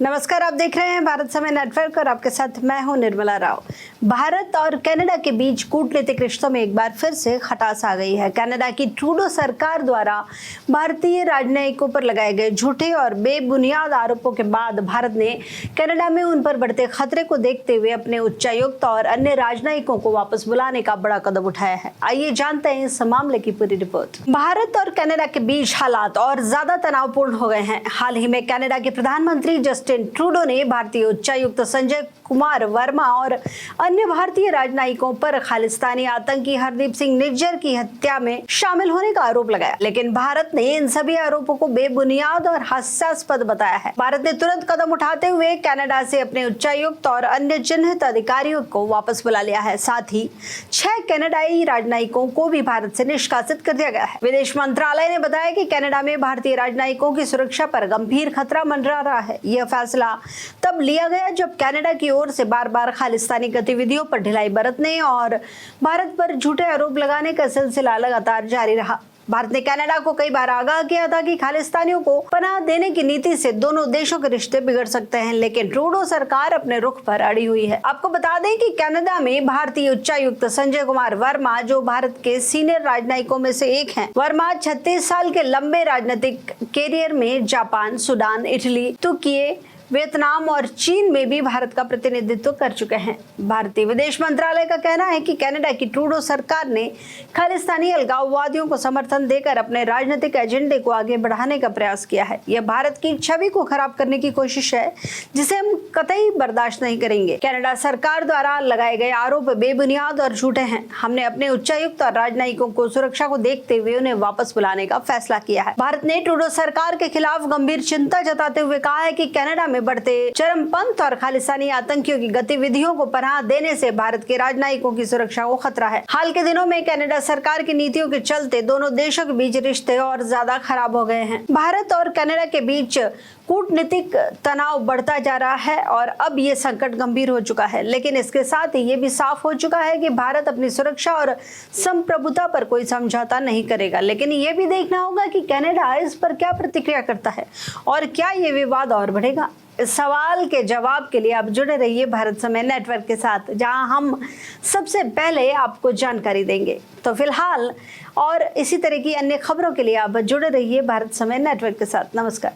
नमस्कार, आप देख रहे हैं भारत समय नेटवर्क और आपके साथ मैं हूं निर्मला राव। भारत और कनाडा के बीच कूटनीतिक रिश्तों में एक बार फिर से खटास आ गई है। कनाडा की ट्रूडो सरकार द्वारा भारतीय राजनयिकों पर लगाए गए झूठे और बेबुनियाद आरोपों के बाद भारत ने कनाडा में उन पर बढ़ते खतरे को देखते हुए अपने उच्चायुक्त और अन्य राजनयिकों को वापस बुलाने का बड़ा कदम उठाया है। आइए जानते हैं इस मामले की पूरी रिपोर्ट। भारत और कनाडा के बीच हालात और ज्यादा तनावपूर्ण हो गए हैं। हाल ही में कनाडा के प्रधानमंत्री जस्टिन ट्रूडो ने भारतीय उच्चायुक्त संजय कुमार वर्मा और अन्य भारतीय राजनयिकों पर खालिस्तानी आतंकी हरदीप सिंह निज्जर की हत्या में शामिल होने का आरोप लगाया, लेकिन भारत ने इन सभी आरोपों को बेबुनियाद और हास्यास्पद बताया है। भारत ने तुरंत कदम उठाते हुए कनाडा से अपने उच्चायुक्त और अन्य चिन्हित अधिकारियों को वापस बुला लिया है। साथ ही 6 कनाडाई राजनयिकों को भी भारत से निष्कासित कर दिया गया है। विदेश मंत्रालय ने बताया कि कनाडा में भारतीय राजनयिकों की सुरक्षा पर गंभीर खतरा मंडरा रहा है। यह फैसला तब लिया गया जब कनाडा की ओर से बार-बार खालिस्तानी गतिविधियों पर ढिलाई बरतने और भारत पर झूठे आरोप लगाने का सिलसिला लगातार जारी रहा। भारत ने कनाडा को कई बार आगाह किया था कि खालिस्तानियों को पनाह देने की नीति से दोनों देशों के रिश्ते बिगड़ सकते हैं, लेकिन ट्रूडो सरकार अपने रुख पर अड़ी हुई है। आपको बता दें कि कनाडा में भारतीय उच्चायुक्त संजय कुमार वर्मा, जो भारत के सीनियर राजनयिकों में से एक हैं, वर्मा 36 साल के लंबे राजनीतिक कैरियर में जापान, सूडान, इटली, तुर्की, वियतनाम और चीन में भी भारत का प्रतिनिधित्व कर चुके हैं। भारतीय विदेश मंत्रालय का कहना है कि कनाडा की ट्रूडो सरकार ने खालिस्तानी अलगाववादियों को समर्थन देकर अपने राजनीतिक एजेंडे को आगे बढ़ाने का प्रयास किया है। यह भारत की छवि को खराब करने की कोशिश है, जिसे हम कतई बर्दाश्त नहीं करेंगे। कनाडा सरकार द्वारा लगाए गए आरोप बेबुनियाद और झूठे हैं। हमने अपने उच्चायुक्त और राजनयिकों को सुरक्षा को देखते हुए उन्हें वापस बुलाने का फैसला किया है। भारत ने ट्रूडो सरकार के खिलाफ गंभीर चिंता जताते हुए कहा है कि कनाडा में बढ़ते चरमपंथ और खालिस्तानी आतंकियों की गतिविधियों को पनाह देने से भारत के राजनयिकों की सुरक्षा को खतरा है। हाल के दिनों में कनाडा सरकार की नीतियों के चलते दोनों देशों के बीच रिश्ते और ज्यादा खराब हो गए हैं। भारत और कनाडा के बीच कूटनीतिक तनाव बढ़ता जा रहा है और अब ये संकट गंभीर हो चुका है, लेकिन इसके साथ ही ये भी साफ हो चुका है कि भारत अपनी सुरक्षा और संप्रभुता पर कोई समझौता नहीं करेगा। लेकिन ये भी देखना होगा कि कनाडा इस पर क्या प्रतिक्रिया करता है और क्या ये विवाद और बढ़ेगा। इस सवाल के जवाब के लिए आप जुड़े रहिए भारत समय नेटवर्क के साथ, जहां हम सबसे पहले आपको जानकारी देंगे। तो फिलहाल और इसी तरह की अन्य खबरों के लिए आप जुड़े रहिए भारत समय नेटवर्क के साथ। नमस्कार।